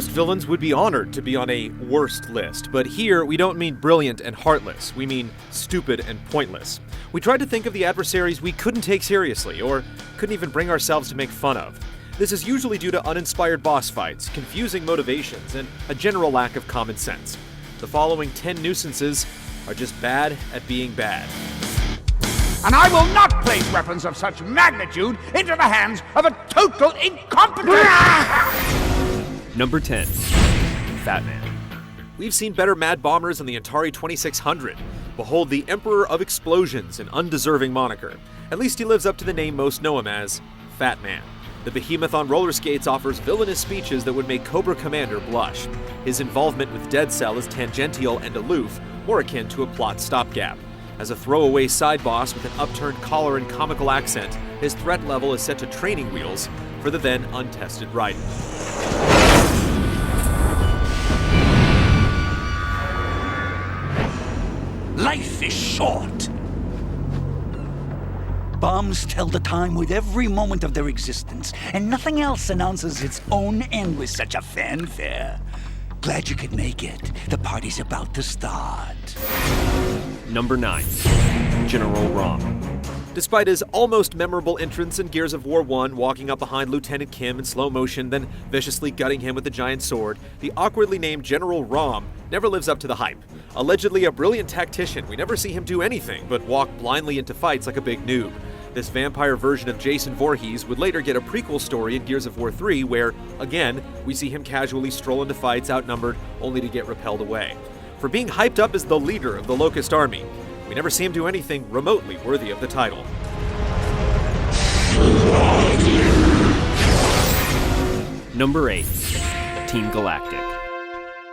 Most villains would be honored to be on a worst list, but here we don't mean brilliant and heartless, we mean stupid and pointless. We tried to think of the adversaries we couldn't take seriously, or couldn't even bring ourselves to make fun of. This is usually due to uninspired boss fights, confusing motivations, and a general lack of common sense. The following 10 nuisances are just bad at being bad. And I will not place weapons of such magnitude into the hands of a total incompetent... Number 10. Fat Man. We've seen better Mad Bombers in the Atari 2600. Behold the Emperor of Explosions, an undeserving moniker. At least he lives up to the name most know him as, Fat Man. The behemoth on roller skates offers villainous speeches that would make Cobra Commander blush. His involvement with Dead Cell is tangential and aloof, more akin to a plot stopgap. As a throwaway side boss with an upturned collar and comical accent, his threat level is set to training wheels for the then untested Raiden. Life is short. Bombs tell the time with every moment of their existence, and nothing else announces its own end with such a fanfare. Glad you could make it. The party's about to start. Number 9. General RAAM. Despite his almost memorable entrance in Gears of War 1, walking up behind Lieutenant Kim in slow motion, then viciously gutting him with a giant sword, the awkwardly named General RAAM never lives up to the hype. Allegedly a brilliant tactician, we never see him do anything but walk blindly into fights like a big noob. This vampire version of Jason Voorhees would later get a prequel story in Gears of War 3 where, again, we see him casually stroll into fights outnumbered only to get repelled away. For being hyped up as the leader of the Locust Army, we never see him do anything remotely worthy of the title. Number 8. Team Galactic.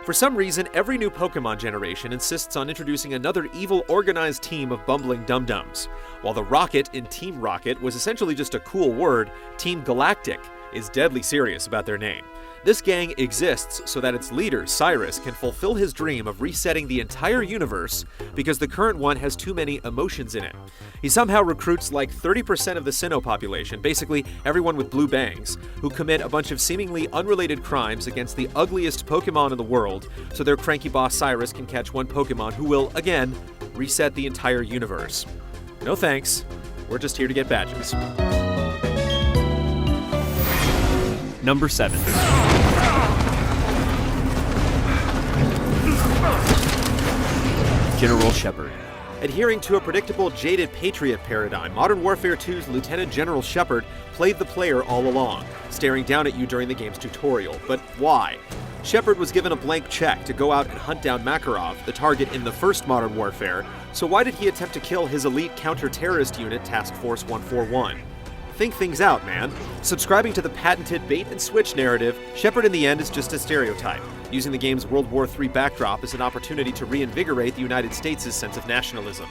For some reason, every new Pokemon generation insists on introducing another evil organized team of bumbling dum-dums. While the Rocket in Team Rocket was essentially just a cool word, Team Galactic is deadly serious about their name. This gang exists so that its leader, Cyrus, can fulfill his dream of resetting the entire universe because the current one has too many emotions in it. He somehow recruits like 30% of the Sinnoh population, basically everyone with blue bangs, who commit a bunch of seemingly unrelated crimes against the ugliest Pokemon in the world, so their cranky boss Cyrus can catch one Pokemon who will, again, reset the entire universe. No thanks, we're just here to get badges. Number 7. General Shepard. Adhering to a predictable, jaded Patriot paradigm, Modern Warfare 2's Lieutenant General Shepard played the player all along, staring down at you during the game's tutorial. But why? Shepard was given a blank check to go out and hunt down Makarov, the target in the first Modern Warfare, so why did he attempt to kill his elite counter-terrorist unit, Task Force 141? Think things out, man. Subscribing to the patented bait-and-switch narrative, Shepard in the end is just a stereotype, using the game's World War III backdrop as an opportunity to reinvigorate the United States' sense of nationalism.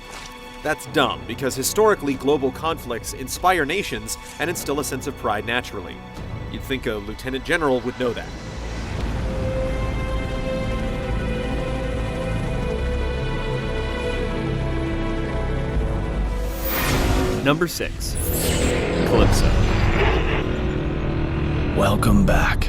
That's dumb, because historically global conflicts inspire nations and instill a sense of pride naturally. You'd think a lieutenant general would know that. Number 6. Calypso. Welcome back.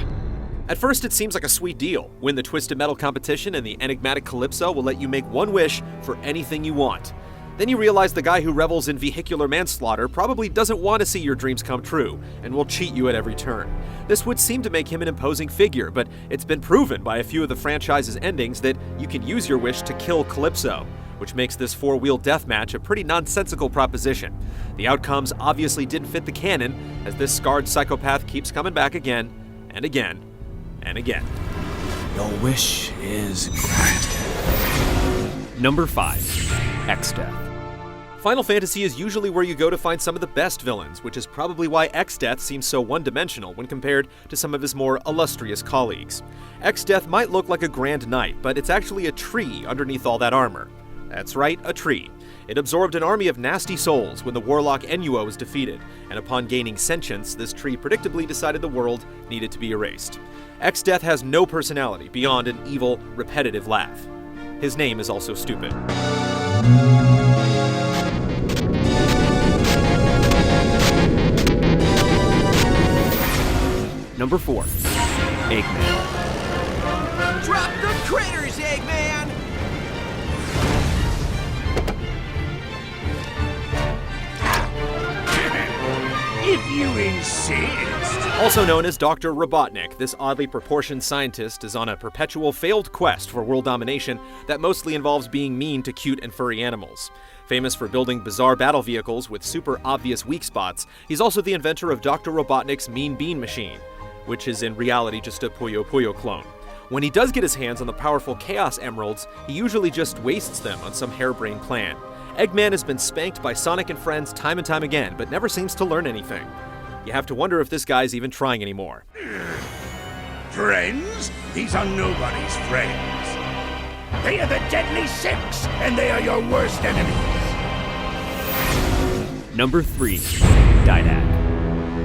At first it seems like a sweet deal. Win the Twisted Metal competition and the enigmatic Calypso will let you make one wish for anything you want. Then you realize the guy who revels in vehicular manslaughter probably doesn't want to see your dreams come true, and will cheat you at every turn. This would seem to make him an imposing figure, but it's been proven by a few of the franchise's endings that you can use your wish to kill Calypso, which makes this four-wheel deathmatch a pretty nonsensical proposition. The outcomes obviously didn't fit the canon, as this scarred psychopath keeps coming back again, and again, and again. Your wish is granted. Number 5. EXDEATH. Final Fantasy is usually where you go to find some of the best villains, which is probably why EXDEATH seems so one-dimensional when compared to some of his more illustrious colleagues. EXDEATH might look like a grand knight, but it's actually a tree underneath all that armor. That's right, a tree. It absorbed an army of nasty souls when the warlock Enuo was defeated, and upon gaining sentience, this tree predictably decided the world needed to be erased. EXDEATH has no personality beyond an evil, repetitive laugh. His name is also stupid. Number 4. Eggman. You insist? Also known as Dr. Robotnik, this oddly proportioned scientist is on a perpetual failed quest for world domination that mostly involves being mean to cute and furry animals. Famous for building bizarre battle vehicles with super obvious weak spots, he's also the inventor of Dr. Robotnik's Mean Bean Machine, which is in reality just a Puyo Puyo clone. When he does get his hands on the powerful Chaos Emeralds, he usually just wastes them on some harebrained plan. Eggman has been spanked by Sonic and friends time and time again, but never seems to learn anything. You have to wonder if this guy's even trying anymore. Friends? These are nobody's friends. They are the Deadly Six, and they are your worst enemies. Number 3. DIDACT.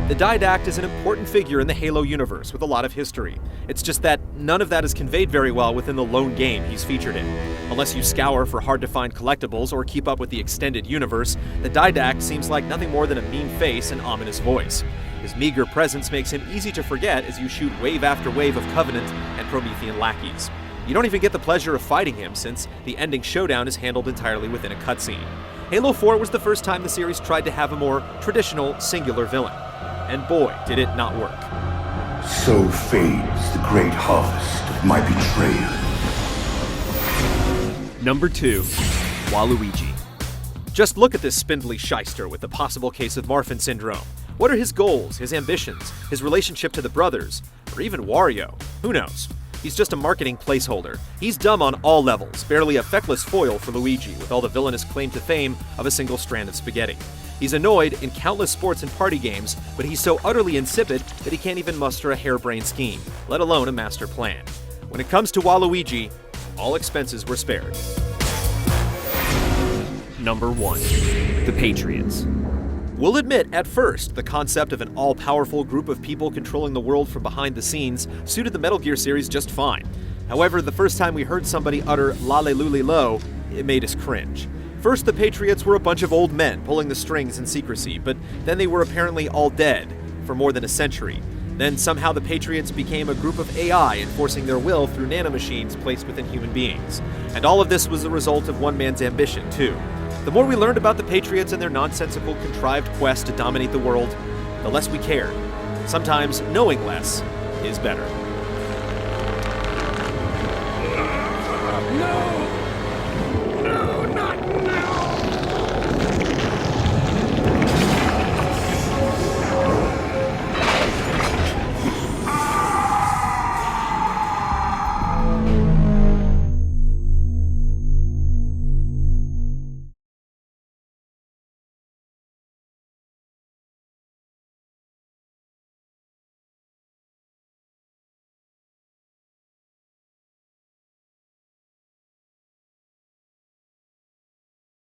The DIDACT is an important figure in the Halo universe with a lot of history. It's just that none of that is conveyed very well within the lone game he's featured in. Unless you scour for hard-to-find collectibles or keep up with the extended universe, the DIDACT seems like nothing more than a mean face and ominous voice. His meager presence makes him easy to forget as you shoot wave after wave of Covenant and Promethean lackeys. You don't even get the pleasure of fighting him since the ending showdown is handled entirely within a cutscene. Halo 4 was the first time the series tried to have a more traditional, singular villain. And boy, did it not work. So fades the great harvest of my betrayal. Number 2. Waluigi. Just look at this spindly shyster with the possible case of Marfan syndrome. What are his goals, his ambitions, his relationship to the brothers, or even Wario? Who knows? He's just a marketing placeholder. He's dumb on all levels, barely a feckless foil for Luigi, with all the villainous claim to fame of a single strand of spaghetti. He's annoyed in countless sports and party games, but he's so utterly insipid that he can't even muster a harebrained scheme, let alone a master plan. When it comes to Waluigi, all expenses were spared. Number 1. The Patriots. We'll admit, at first, the concept of an all-powerful group of people controlling the world from behind the scenes suited the Metal Gear series just fine. However, the first time we heard somebody utter "Lalelulilo," it made us cringe. First, the Patriots were a bunch of old men pulling the strings in secrecy, but then they were apparently all dead for more than a century. Then somehow the Patriots became a group of AI enforcing their will through nanomachines placed within human beings. And all of this was the result of one man's ambition, too. The more we learned about the Patriots and their nonsensical, contrived quest to dominate the world, the less we cared. Sometimes knowing less is better. No!